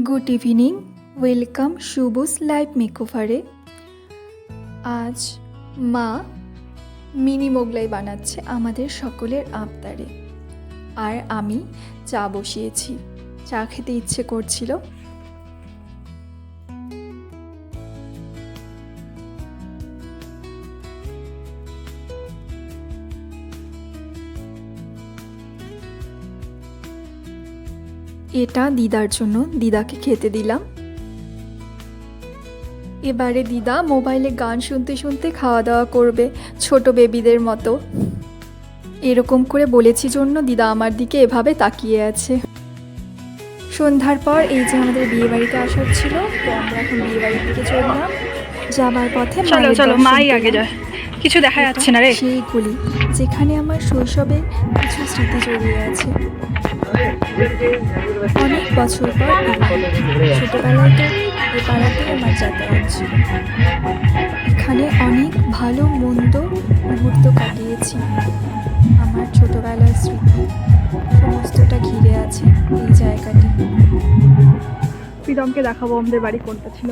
Good evening, welcome শুভস live মেকওভারে। আজ মা mini Mughlai বানাচ্ছে আমাদের সকলের আবদারে, আর আমি চা বসিয়েছি। চা খেতে ইচ্ছে করছিল। এটা দিদার জন্য, দিদাকে খেতে দিলাম। এবারে দিদা মোবাইলে গান শুনতে শুনতে খাওয়া দাওয়া করবে, ছোট বেবিদের মতো। এরকম করে বলেছি জন্য দিদা আমার দিকে এভাবে তাকিয়ে আছে। সন্ধ্যার পর এই যে আমাদের বিয়ে বাড়িতে আসার ছিল, তো আমরা এখন বিয়ে বাড়ির দিকে চললাম। যাবার পথে চলো মাই আগে যায়, কিছু দেখা যাচ্ছে না রে। সেই গলি যেখানে আমার শৈশবের কিছু স্মৃতি জড়িয়ে আছে। অনেক বছর পর ছোটবেলায় তো এই পাড়াতে আমার যাতায়াত ছিল। এখানে অনেক ভালো মন্দ মুহূর্ত কাটিয়েছি। আমার ছোটবেলার স্মৃতি সমস্তটা ঘিরে আছে এই জায়গাটি। প্রীতমকে দেখাবো আমাদের বাড়ি কোনটা ছিল।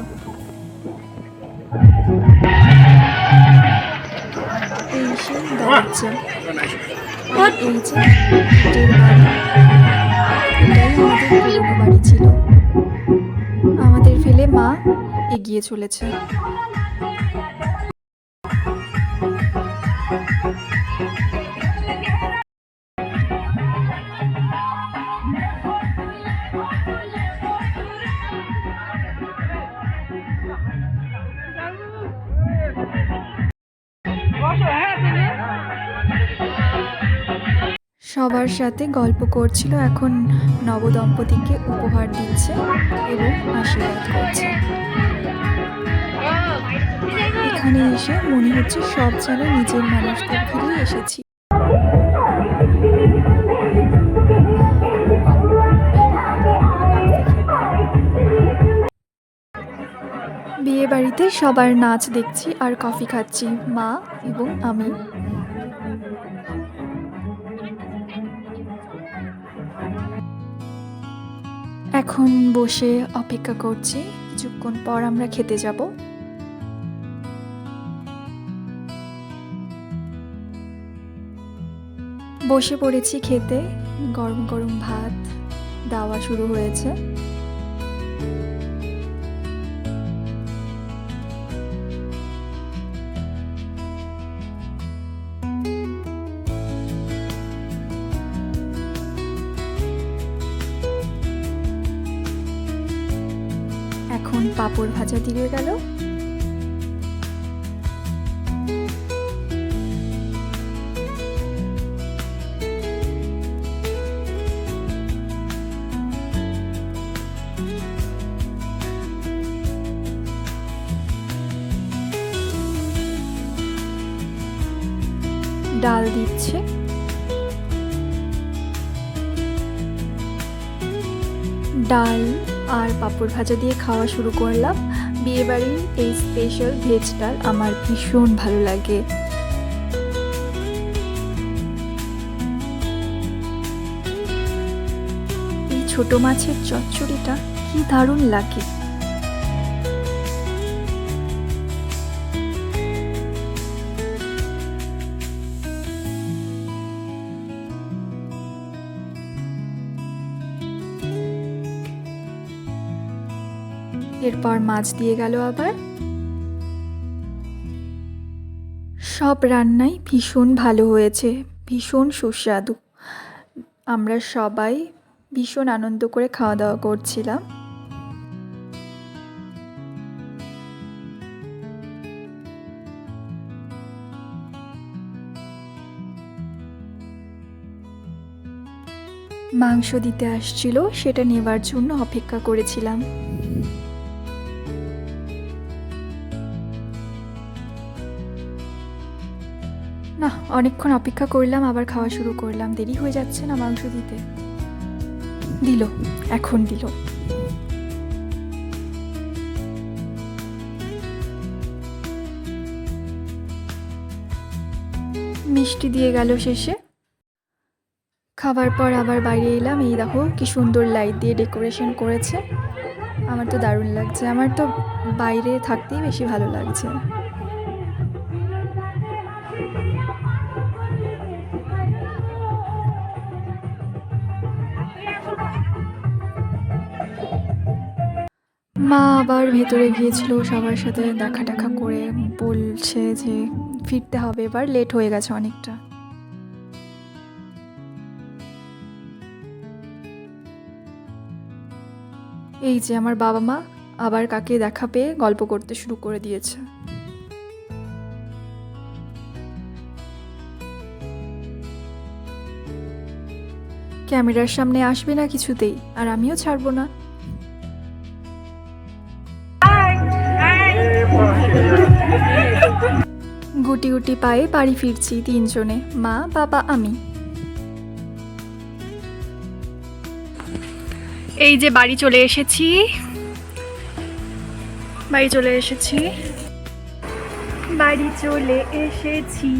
এই সেই দরজা, এই যে ইটের বাড়ি, এটাই আমাদের পুরনো বাড়ি ছিল। আমাদের ফেলে মা এগিয়ে চলেছে। সবার সাথে গল্প করছিল, এখন নবদম্পতিকে উপহার দিচ্ছে এবং আশীর্বাদ করছে। এখানে এসে মনে হচ্ছে সব যেন নিজের মানুষদের ঘিরেই এসেছি। বিয়ে বাড়িতে সবার নাচ দেখছি আর কফি খাচ্ছি, মা এবং আমি। এখন বসে অপেক্ষা করছি, কিছুক্ষণ পর আমরা খেতে যাব। বসে পড়েছি খেতে, গরম গরম ভাত দেওয়া শুরু হয়েছে। এখন পাঁপড় ভাজা দিয়ে গেল। ডাল দিচ্ছে। ডাল আর পাঁপড় ভাজা দিয়ে খাওয়া শুরু করলাম। বিয়েবাড়ির এই স্পেশাল ভেজ ডাল আমার ভীষণ ভালো লাগে। এই ছোট মাছের চচ্চড়িটা কি দারুণ লাগে। এরপর মাছ দিয়ে গেল আবার। সব রান্নাই ভীষণ ভালো হয়েছে, ভীষণ সুস্বাদু। আমরা সবাই ভীষণ আনন্দ করে খাওয়া দাওয়া করছিলাম। মাংস দিতে আসছিল, সেটা নেবার জন্য অপেক্ষা করেছিলাম। না, অনেকক্ষণ অপেক্ষা করলাম, আবার খাওয়া শুরু করলাম। দেরি হয়ে যাচ্ছে না মাংস দিতে। দিল, এখন দিল। মিষ্টি দিয়ে গেল শেষে। খাবার পর আবার বাইরে এলাম। এই দেখো কি সুন্দর লাইট দিয়ে ডেকোরেশন করেছে। আমার তো দারুণ লাগছে, আমার তো বাইরে থাকতেই বেশি ভালো লাগছে। মা আবার ভেতরে গিয়েছিল সবার সাথে দেখা টাকা করে, বলছে যে ফিরতে হবে, এবার লেট হয়ে গেছে অনেকটা। এই যে আমার বাবা মা আবার কাকে দেখা পেয়ে গল্প করতে শুরু করে দিয়েছে। ক্যামেরার সামনে আসবে না কিছুতেই, আর আমিও ছাড়বো না। গুটি গুটি পায়ে বাড়ি ফিরছি তিনজনে, মা বাবা আমি। এই যে বাড়ি চলে এসেছি, বাড়ি চলে এসেছি, বাড়ি চলে এসেছি।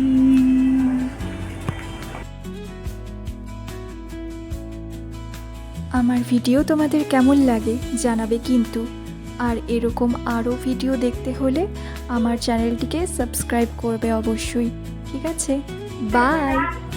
আমার ভিডিও তোমাদের কেমন লাগে জানাবে কিন্তু। আর এরকম আরও ভিডিও দেখতে হলে আমার চ্যানেলটিকে সাবস্ক্রাইব করবে অবশ্যই। ঠিক আছে, বাই।